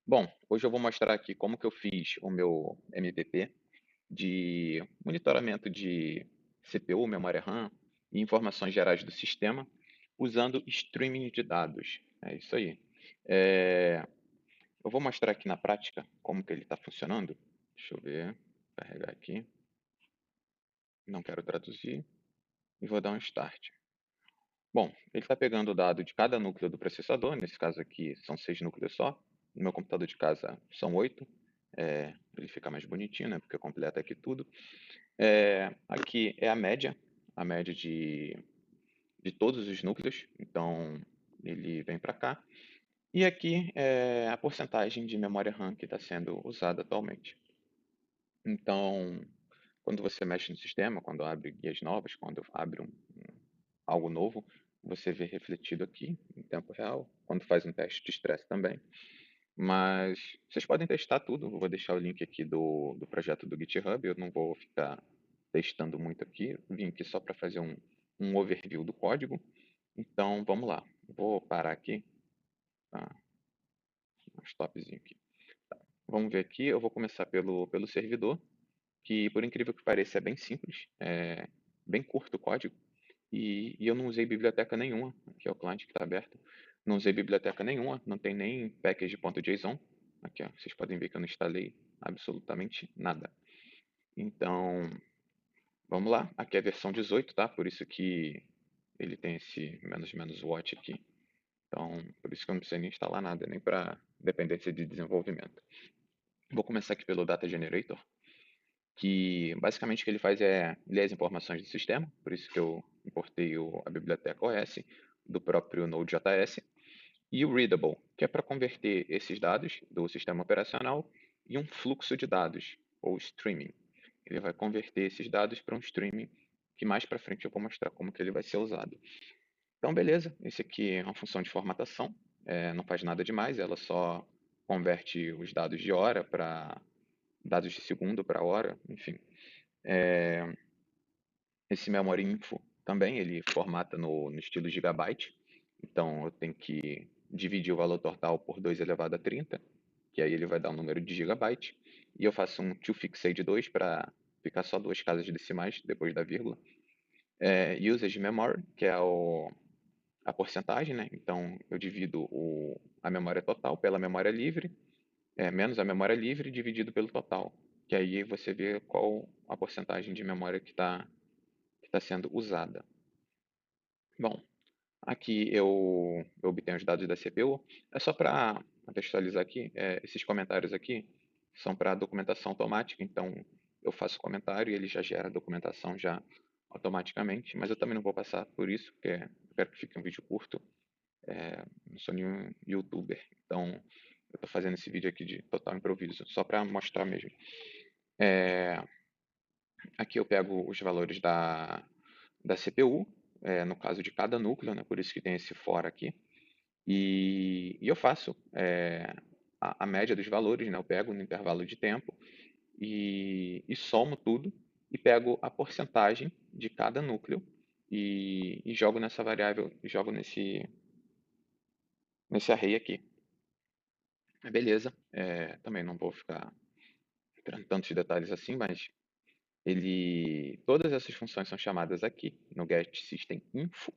Bom, hoje eu vou mostrar aqui como que eu fiz o meu MVP de monitoramento de CPU, memória RAM e informações gerais do sistema usando streaming de dados. É isso aí. É, eu vou mostrar aqui na prática como que ele está funcionando. Deixa eu ver, carregar aqui. Não quero traduzir e vou dar um start. Bom, ele está pegando o dado de cada núcleo do processador, nesse caso aqui são 6 núcleos só, no meu computador de casa são 8, ele fica mais bonitinho, né, porque completa aqui tudo. Aqui é a média de todos os núcleos, então ele vem para cá. E aqui é a porcentagem de memória RAM que está sendo usada atualmente. Então, quando você mexe no sistema, quando abre guias novas, quando abre algo novo, você vê refletido aqui em tempo real, quando faz um teste de estresse também. Mas vocês podem testar tudo, eu vou deixar o link aqui do projeto do GitHub, eu não vou ficar testando muito aqui, vim aqui só para fazer um overview do código. Então vamos lá, vou parar aqui, tá? Um stopzinho aqui. Vamos ver aqui, eu vou começar pelo servidor, que por incrível que pareça é bem simples, é bem curto o código, e eu não usei biblioteca nenhuma, aqui é o cliente que está aberto, não usei biblioteca nenhuma, não tem nem package.json, aqui ó, vocês podem ver que eu não instalei absolutamente nada. Então, vamos lá, aqui é a versão 18, tá? Por isso que ele tem esse menos watch aqui. Então, por isso que eu não preciso nem instalar nada, nem para dependência de desenvolvimento. Vou começar aqui pelo Data Generator, que basicamente o que ele faz é ler as informações do sistema, por isso que eu importei a biblioteca OS do próprio Node.js, e o Readable, que é para converter esses dados do sistema operacional em um fluxo de dados, ou streaming. Ele vai converter esses dados para um streaming, que mais para frente eu vou mostrar como que ele vai ser usado. Então, beleza, esse aqui é uma função de formatação, não faz nada demais, ela só converte os dados de hora para dados de segundo para hora, enfim. Esse memory info também, ele formata no estilo gigabyte. Então eu tenho que dividir o valor total por 2 elevado a 30, que aí ele vai dar um número de gigabyte. E eu faço um toFixate 2 para ficar só duas casas decimais depois da vírgula. Usage memory, que é a porcentagem, né? Então eu divido a memória total pela memória livre, menos a memória livre dividido pelo total. Que aí você vê qual a porcentagem de memória que tá sendo usada. Bom, aqui eu obtenho os dados da CPU. É só para contextualizar aqui, esses comentários aqui são para documentação automática, então eu faço o comentário e ele já gera a documentação já automaticamente, mas eu também não vou passar por isso, porque eu quero que fique um vídeo curto. Não sou nenhum youtuber, então eu estou fazendo esse vídeo aqui de total improviso, só para mostrar mesmo. É, Aqui eu pego os valores da CPU, no caso de cada núcleo, né, por isso que tem esse for aqui. E eu faço a média dos valores, né, eu pego no intervalo de tempo e somo tudo e pego a porcentagem de cada núcleo e jogo nessa variável, jogo nesse array aqui. Beleza, também não vou ficar entrando em tantos detalhes assim, mas todas essas funções são chamadas aqui no get system info.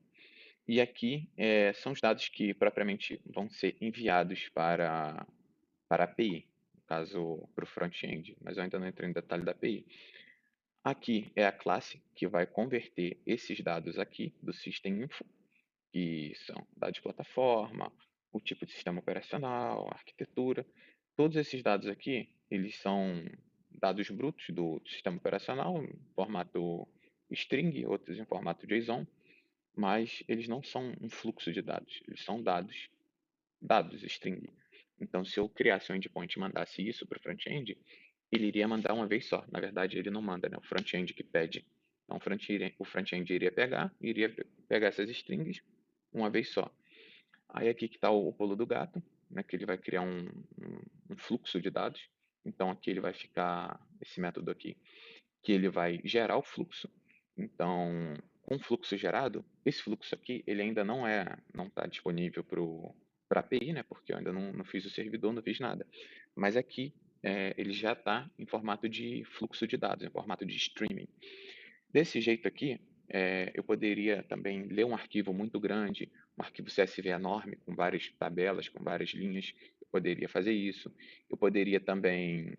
E aqui são os dados que propriamente vão ser enviados para a API, no caso para o front-end, mas eu ainda não entrei em detalhe da API. Aqui é a classe que vai converter esses dados aqui do System Info, que são dados de plataforma, o tipo de sistema operacional, a arquitetura. Todos esses dados aqui, eles são dados brutos do sistema operacional, em formato string, outros em formato JSON, mas eles não são um fluxo de dados, eles são dados string. Então, se eu criasse um endpoint e mandasse isso para o front-end, ele iria mandar uma vez só. Na verdade, ele não manda, né? O front-end que pede. Então, o front-end iria pegar essas strings uma vez só. Aí aqui que está o pulo do gato, né? Que ele vai criar um fluxo de dados. Então, aqui ele vai ficar esse método aqui, que ele vai gerar o fluxo. Então, com o fluxo gerado, esse fluxo aqui, ele ainda não está disponível para para API, né? Porque eu ainda não fiz o servidor, não fiz nada. Mas aqui ele já está em formato de fluxo de dados, em formato de streaming. Desse jeito aqui, eu poderia também ler um arquivo muito grande, um arquivo CSV enorme, com várias tabelas, com várias linhas. Eu poderia fazer isso. Eu poderia também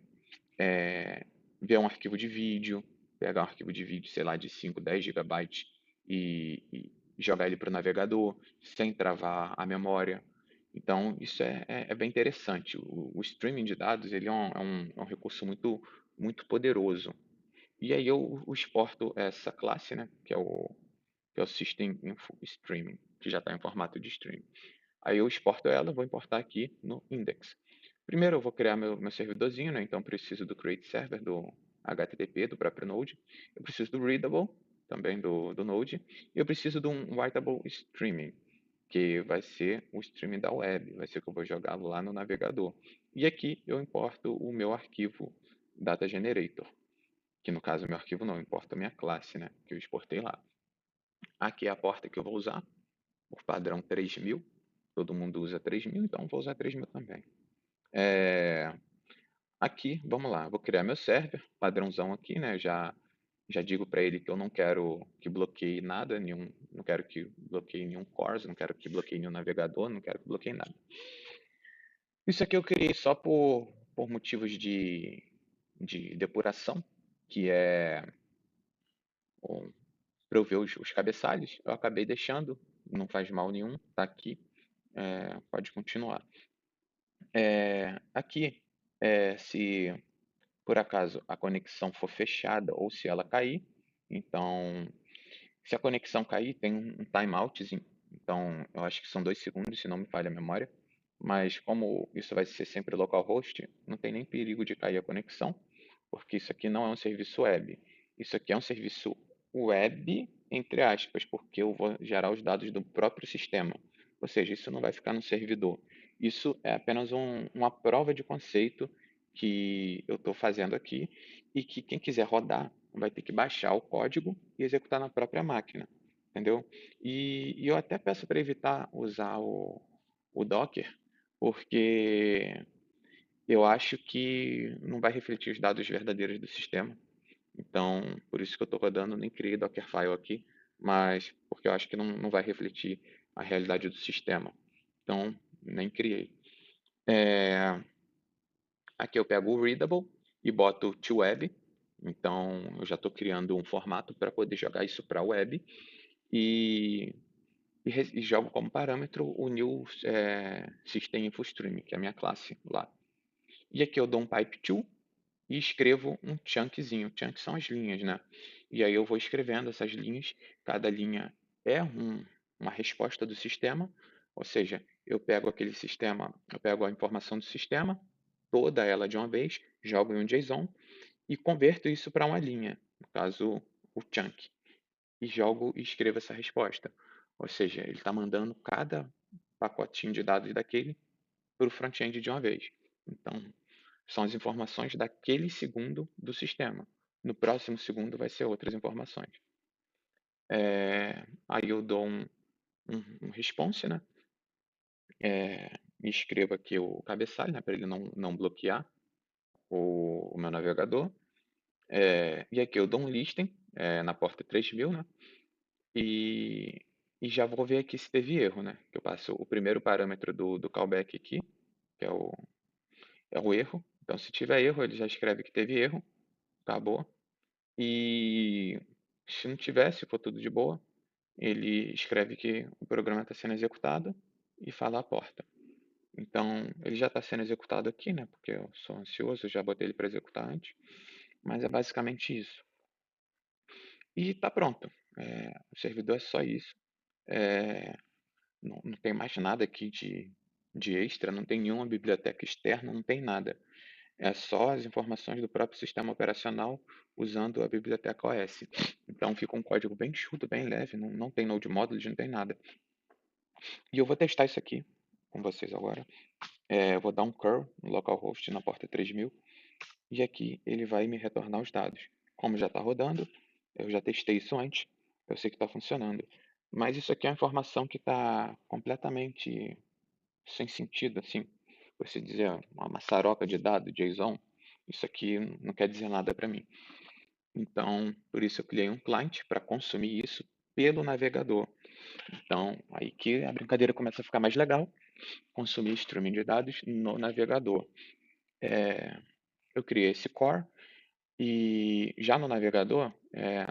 ver um arquivo de vídeo, pegar um arquivo de vídeo, sei lá, de 5, 10 gigabytes e jogar ele para o navegador sem travar a memória. Então, isso é bem interessante. O streaming de dados ele é um recurso muito poderoso. E aí eu exporto essa classe, né, que é o System Info Streaming, que já está em formato de streaming. Aí eu exporto ela, vou importar aqui no index. Primeiro eu vou criar meu servidorzinho, né? Então eu preciso do create server do HTTP do próprio Node. Eu preciso do readable também do Node. E eu preciso de um writable streaming, que vai ser o streaming da web, vai ser o que eu vou jogar lá no navegador. E aqui eu importo o meu arquivo data generator, que no caso o meu arquivo não, importa a minha classe, né? Que eu exportei lá. Aqui é a porta que eu vou usar, por padrão 3000. Todo mundo usa 3000, então vou usar 3000 também. Aqui, vamos lá, vou criar meu server, padrãozão aqui, né? Já digo para ele que eu não quero que bloqueie nada, não quero que bloqueie nenhum CORS, não quero que bloqueie nenhum navegador, não quero que bloqueie nada. Isso aqui eu criei só por motivos de depuração, que é para eu ver os cabeçalhos. Eu acabei deixando, não faz mal nenhum, tá aqui, pode continuar. Aqui, se por acaso a conexão for fechada ou se ela cair, então, se a conexão cair, tem um timeoutzinho. Então, eu acho que são 2 segundos, se não me falha a memória. Mas como isso vai ser sempre localhost, não tem nem perigo de cair a conexão, porque isso aqui não é um serviço web. Isso aqui é um serviço web, entre aspas, porque eu vou gerar os dados do próprio sistema. Ou seja, isso não vai ficar no servidor. Isso é apenas uma prova de conceito que eu estou fazendo aqui e que quem quiser rodar vai ter que baixar o código e executar na própria máquina, entendeu? E eu até peço para evitar usar o Docker, porque eu acho que não vai refletir os dados verdadeiros do sistema. Então, por isso que eu estou rodando, nem criei Dockerfile aqui, mas porque eu acho que não vai refletir a realidade do sistema. Então, nem criei. Aqui eu pego o Readable e boto to web. Então, eu já estou criando um formato para poder jogar isso para a web e, e jogo como parâmetro o new System Info Stream, que é a minha classe lá. E aqui eu dou um pipe to e escrevo um chunkzinho. Chunk são as linhas, né? E aí eu vou escrevendo essas linhas. Cada linha é uma resposta do sistema. Ou seja, eu pego aquele sistema, eu pego a informação do sistema, toda ela de uma vez, jogo em um JSON e converto isso para uma linha, no caso o chunk, e jogo e escrevo essa resposta. Ou seja, ele está mandando cada pacotinho de dados daquele para o front-end de uma vez. Então, são as informações daquele segundo do sistema. No próximo segundo vai ser outras informações. Aí eu dou um response, né? E escrevo aqui o cabeçalho, né? Para ele não bloquear o meu navegador. E aqui eu dou um listing na porta 3000, né? E, e já vou ver aqui se teve erro, né? Que eu passo o primeiro parâmetro do callback aqui, que é o erro. Então, se tiver erro, ele já escreve que teve erro, acabou. E se não tiver, se for tudo de boa, ele escreve que o programa está sendo executado e fala a porta. Então, ele já está sendo executado aqui, né? Porque eu sou ansioso, já botei ele para executar antes. Mas é basicamente isso. E está pronto. O servidor é só isso. É, não tem mais nada aqui de extra, não tem nenhuma biblioteca externa, não tem nada. É só as informações do próprio sistema operacional usando a biblioteca OS. Então fica um código bem enxuto, bem leve, não tem node modules, não tem nada. E eu vou testar isso aqui com vocês agora. Eu vou dar um curl no localhost na porta 3000 e aqui ele vai me retornar os dados. Como já está rodando, eu já testei isso antes, eu sei que está funcionando. Mas isso aqui é uma informação que está completamente sem sentido, assim. Você dizer uma maçaroca de dado, JSON, isso aqui não quer dizer nada para mim. Então, por isso eu criei um client para consumir isso pelo navegador. Então, aí que a brincadeira começa a ficar mais legal, consumir streaming de dados no navegador. Eu criei esse core e já no navegador,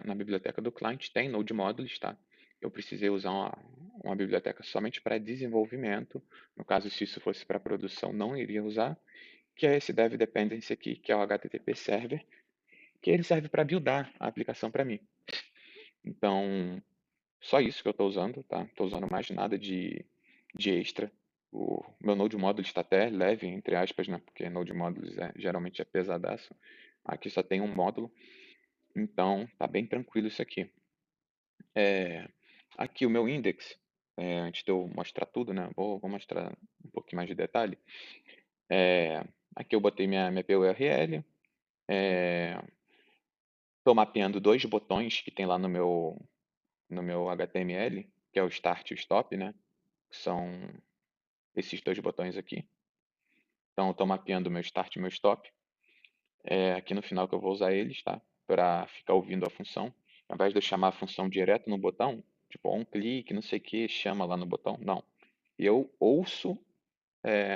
na biblioteca do client, tem Node Modules, tá? Eu precisei usar uma biblioteca somente para desenvolvimento. No caso, se isso fosse para produção, não iria usar, que é esse Dev Dependency aqui, que é o HTTP Server, que ele serve para buildar a aplicação para mim. Então, só isso que eu estou usando, tá? Não estou usando mais nada de extra. O meu Node Modules está até leve, entre aspas, né? Porque Node Modules geralmente é pesadaço. Aqui só tem um módulo, então tá bem tranquilo isso aqui. É, aqui o meu index, antes de eu mostrar tudo, né? Vou mostrar um pouquinho mais de detalhe. É, aqui eu botei minha PURL, estou mapeando dois botões que tem lá no meu HTML, que é o Start e o Stop, né? Que são esses dois botões aqui. Então, eu estou mapeando o meu Start e o meu Stop. Aqui no final que eu vou usar eles, tá? Para ficar ouvindo a função. Ao invés de eu chamar a função direto no botão, tipo, um clique, não sei o que, chama lá no botão. Não. Eu ouço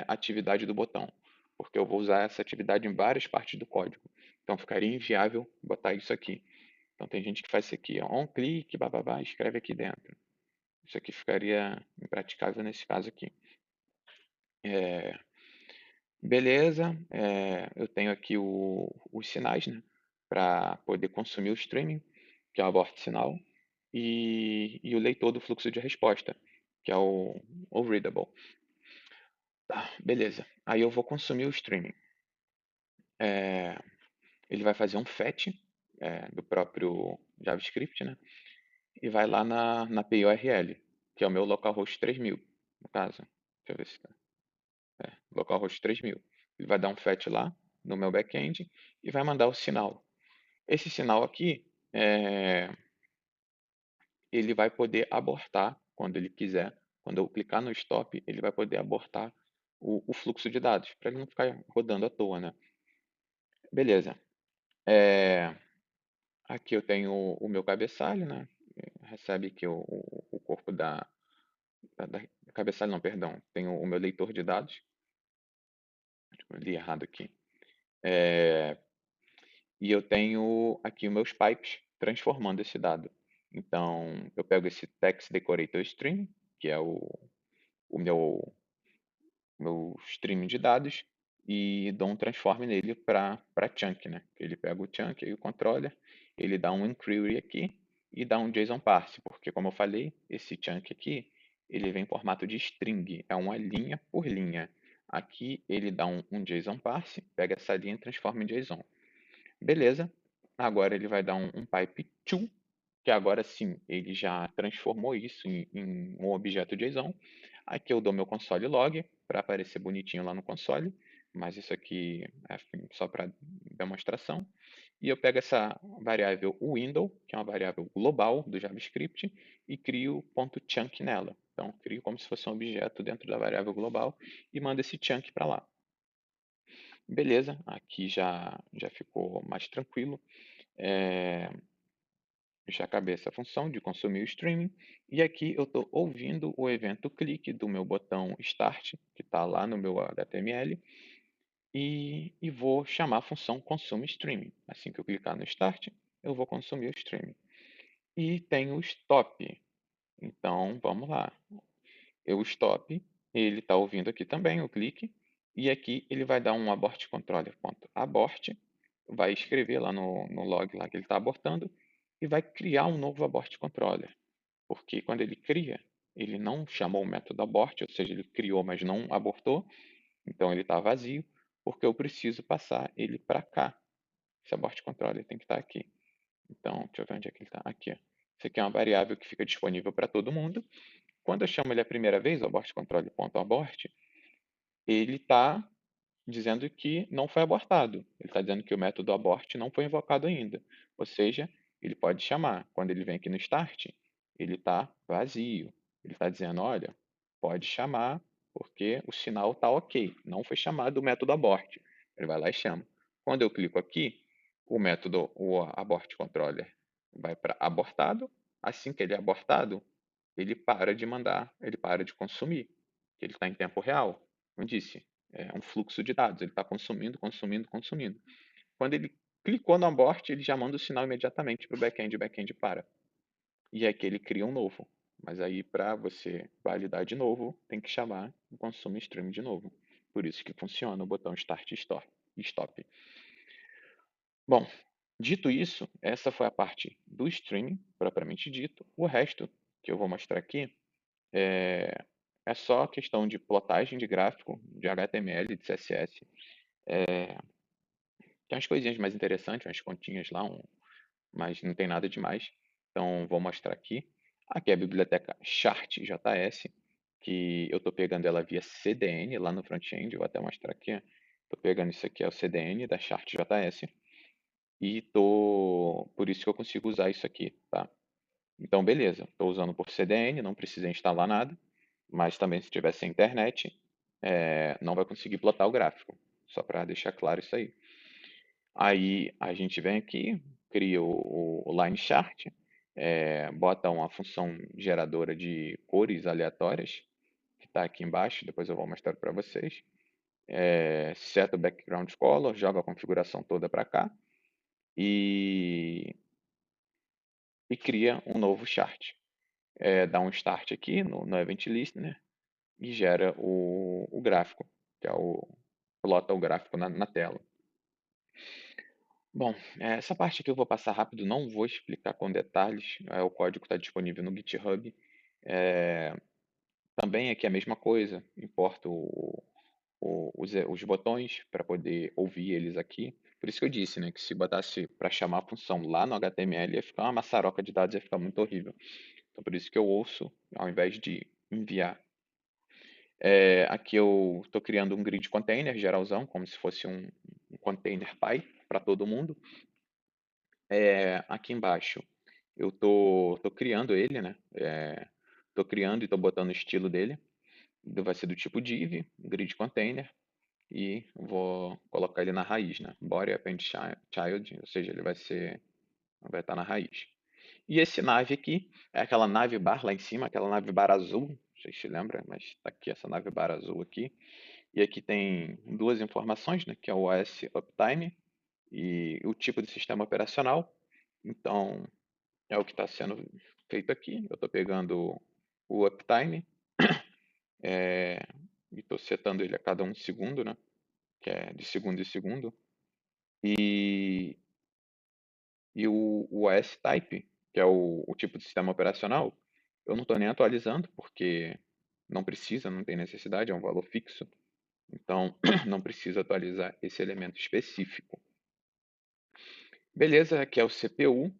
a atividade do botão, porque eu vou usar essa atividade em várias partes do código. Então, ficaria inviável botar isso aqui. Então, tem gente que faz isso aqui, ó, on clique, bababá, escreve aqui dentro. Isso aqui ficaria impraticável nesse caso aqui. Beleza, eu tenho aqui os sinais, né, para poder consumir o streaming, que é o abort sinal, e o leitor do fluxo de resposta, que é o readable. Tá, beleza. Aí eu vou consumir o streaming. É, ele vai fazer um fetch do próprio JavaScript, né, e vai lá na PIURL, que é o meu localhost 3000, no caso. Deixa eu ver se tá. Localhost 3000. Ele vai dar um fetch lá no meu back-end e vai mandar o sinal. Esse sinal aqui, ele vai poder abortar quando ele quiser. Quando eu clicar no stop, ele vai poder abortar o fluxo de dados, para ele não ficar rodando à toa, né? Beleza. É, aqui eu tenho o meu cabeçalho, né? Recebe aqui o corpo da cabeçalho, não, perdão. Tenho o meu leitor de dados. Eu li errado aqui. É, e eu tenho aqui os meus pipes transformando esse dado. Então, eu pego esse text decorator stream, que é o meu stream de dados, e dou um transform nele para chunk, né? Ele pega o chunk aí o controller, ele dá um inquiry aqui e dá um JSON parse, porque como eu falei, esse chunk aqui, ele vem em formato de string, é uma linha por linha. Aqui ele dá um JSON parse, pega essa linha e transforma em JSON. Beleza. Agora ele vai dar um pipe to, que agora sim ele já transformou isso em um objeto JSON. Aqui eu dou meu console log para aparecer bonitinho lá no console, mas isso aqui é só para demonstração. E eu pego essa variável window, que é uma variável global do JavaScript, e crio .chunk nela. Então, crio como se fosse um objeto dentro da variável global e mando esse chunk para lá. Beleza, aqui já ficou mais tranquilo. É, já acabei essa função de consumir o streaming. E aqui eu estou ouvindo o evento clique do meu botão Start, que está lá no meu HTML, e vou chamar a função consume streaming. Assim que eu clicar no Start, eu vou consumir o streaming. E tem o stop. Então, vamos lá. O stop, ele está ouvindo aqui também o clique, e aqui ele vai dar um abort controller.abort, vai escrever lá no log lá que ele está abortando, e vai criar um novo abort controller. Porque quando ele cria, ele não chamou o método abort, ou seja, ele criou, mas não abortou, então ele está vazio, porque eu preciso passar ele para cá. Esse abort controller tem que estar aqui. Então, deixa eu ver onde é que ele está. Aqui. Ó. Isso aqui é uma variável que fica disponível para todo mundo. Quando eu chamo ele a primeira vez, o abort controller.abort, ele está dizendo que não foi abortado. Ele está dizendo que o método abort não foi invocado ainda. Ou seja, ele pode chamar. Quando ele vem aqui no start, ele está vazio. Ele está dizendo, olha, pode chamar porque o sinal está ok, não foi chamado o método abort. Ele vai lá e chama. Quando eu clico aqui, o abort controller vai para abortado. Assim que ele é abortado, ele para de mandar, ele para de consumir. Ele está em tempo real. Como eu disse, é um fluxo de dados, ele está consumindo, consumindo, consumindo. Quando ele clicou no abort, ele já manda o sinal imediatamente para o back-end para. E aqui ele cria um novo. Mas aí, para você validar de novo, tem que chamar o consumo stream de novo. Por isso que funciona o botão Start e Stop. Bom, dito isso, essa foi a parte do streaming, propriamente dito. O resto que eu vou mostrar aqui é, é só questão de plotagem de gráfico, de HTML, de CSS. Tem umas coisinhas mais interessantes, umas continhas lá, mas não tem nada demais. Então, vou mostrar aqui. Aqui é a biblioteca Chart.js, que eu estou pegando ela via CDN lá no front-end. Vou até mostrar aqui. Estou pegando isso aqui, é o CDN da Chart.js. E por isso que eu consigo usar isso aqui, tá? Então, beleza. Estou usando por CDN, não precisa instalar nada. Mas também se tiver sem internet, não vai conseguir plotar o gráfico. Só para deixar claro isso aí. Aí a gente vem aqui, cria o line chart, bota uma função geradora de cores aleatórias, que está aqui embaixo, depois eu vou mostrar para vocês. Seta o background color, joga a configuração toda para cá e cria um novo chart. Dá um start aqui no Event Listener e gera o gráfico, que é plota o gráfico na tela. Bom, essa parte aqui eu vou passar rápido, não vou explicar com detalhes. O código está disponível no GitHub. É, também aqui é a mesma coisa, importo os botões para poder ouvir eles aqui. Por isso que eu disse, né, que se botasse para chamar a função lá no HTML ia ficar uma maçaroca de dados, ia ficar muito horrível. Então por isso que eu ouço ao invés de enviar. Aqui eu estou criando um grid container geralzão, como se fosse um container Py para todo mundo. Aqui embaixo eu tô criando ele, né? Tô criando e tô botando o estilo dele. Vai ser do tipo div, grid container, e vou colocar ele na raiz, né? Body append child, ou seja, ele vai estar na raiz. E esse nave aqui é aquela nave bar lá em cima, aquela nave bar azul, não sei se lembra, mas tá aqui essa nave bar azul aqui. E aqui tem duas informações, né? Que é o OS Uptime e o tipo de sistema operacional. Então, é o que está sendo feito aqui. Eu estou pegando o uptime e estou setando ele a cada um segundo, né? Que é de segundo em segundo. E, o OS-type, que é o tipo de sistema operacional, eu não estou nem atualizando, porque não precisa, não tem necessidade, é um valor fixo. Então, não precisa atualizar esse elemento específico. Beleza, aqui é o CPU.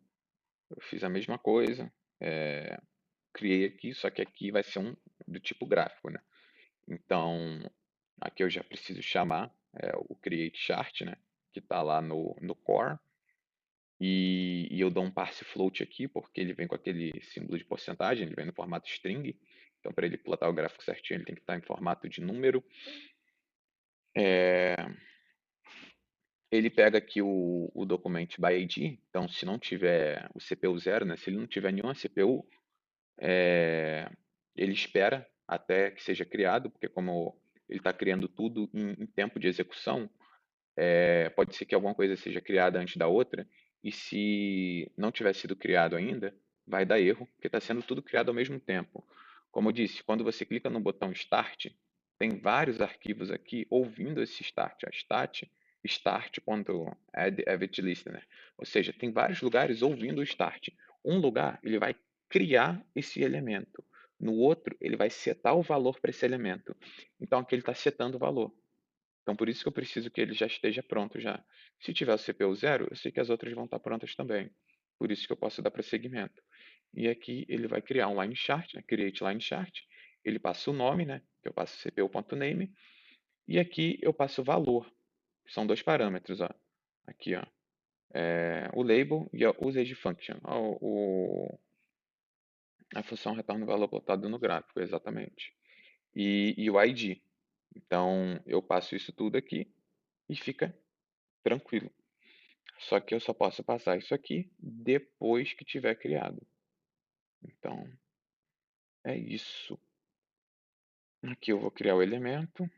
Eu fiz a mesma coisa. Criei aqui, só que aqui vai ser do tipo gráfico, né? Então, aqui eu já preciso chamar o create chart, né? Que está lá no core. E eu dou um parse float aqui, porque ele vem com aquele símbolo de porcentagem, ele vem no formato string. Então, para ele plotar o gráfico certinho, ele tem que estar em formato de número. Ele pega aqui o documento by ID. Então, se não tiver o CPU zero, né? Se ele não tiver nenhuma CPU, ele espera até que seja criado, porque como ele está criando tudo em tempo de execução, pode ser que alguma coisa seja criada antes da outra, e se não tiver sido criado ainda, vai dar erro, porque está sendo tudo criado ao mesmo tempo. Como eu disse, quando você clica no botão Start, tem vários arquivos aqui ouvindo esse Start, start.add event listener. Ou seja, tem vários lugares ouvindo o Start. Um lugar, ele vai criar esse elemento. No outro, ele vai setar o valor para esse elemento. Então, aqui ele está setando o valor. Então, por isso que eu preciso que ele já esteja pronto já. Se tiver o CPU zero, eu sei que as outras vão estar prontas também. Por isso que eu posso dar prosseguimento. E aqui ele vai criar um line chart, né? Create line chart. Ele passa o nome, né? Que eu passo cpu.name. E aqui eu passo o valor. São dois parâmetros, ó. Aqui, ó. O label e a usage function. A função retorna o valor plotado no gráfico, exatamente. e o ID. Então, eu passo isso tudo aqui e fica tranquilo. Só que eu só posso passar isso aqui depois que tiver criado. Então, é isso. Aqui eu vou criar o elemento.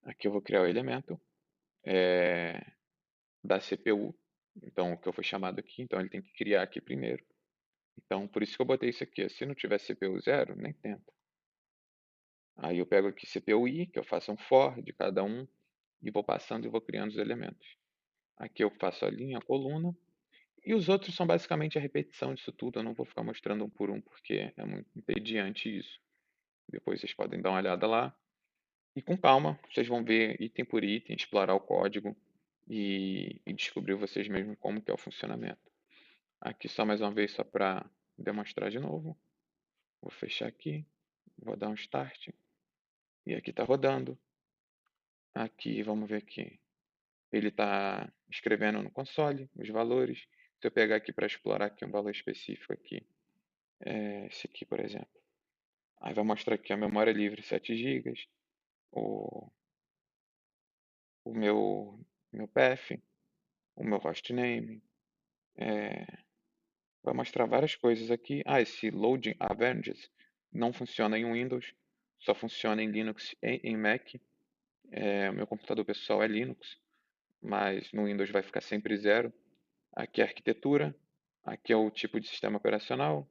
Aqui eu vou criar o elemento da CPU. Então, o que eu fui chamado aqui. Então, ele tem que criar aqui primeiro. Então, por isso que eu botei isso aqui. Se não tiver CPU 0, nem tenta. Aí eu pego aqui CPU i, que eu faço um for de cada um, e vou passando e vou criando os elementos. Aqui eu faço a linha, a coluna, e os outros são basicamente a repetição disso tudo. Eu não vou ficar mostrando um por um, porque é muito entediante isso. Depois vocês podem dar uma olhada lá. E com calma, vocês vão ver item por item, explorar o código e descobrir vocês mesmos como que é o funcionamento. Aqui só mais uma vez, só para demonstrar de novo. Vou fechar aqui, vou dar um start. E aqui está rodando. Aqui, vamos ver aqui. Ele está escrevendo no console os valores. Se eu pegar aqui para explorar aqui um valor específico aqui, esse aqui, por exemplo. Aí vai mostrar aqui a memória livre 7 gigas, o, o meu path, o meu hostname. Vai mostrar várias coisas aqui. Esse loading averages não funciona em Windows, só funciona em Linux e em Mac. O meu computador pessoal é Linux, mas no Windows vai ficar sempre zero. Aqui é a arquitetura, aqui é o tipo de sistema operacional,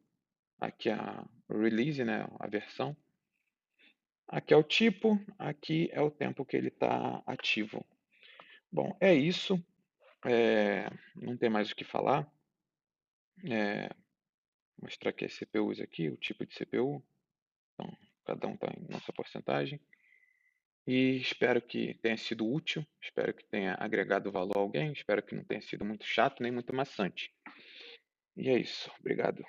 aqui é a release, né, a versão. Aqui é o tipo, aqui é o tempo que ele está ativo. Bom, é isso. Não tem mais o que falar. Mostrar aqui as CPUs aqui, o tipo de CPU. Então, cada um está em nossa porcentagem. E espero que tenha sido útil, espero que tenha agregado valor a alguém, espero que não tenha sido muito chato nem muito maçante. E é isso. Obrigado.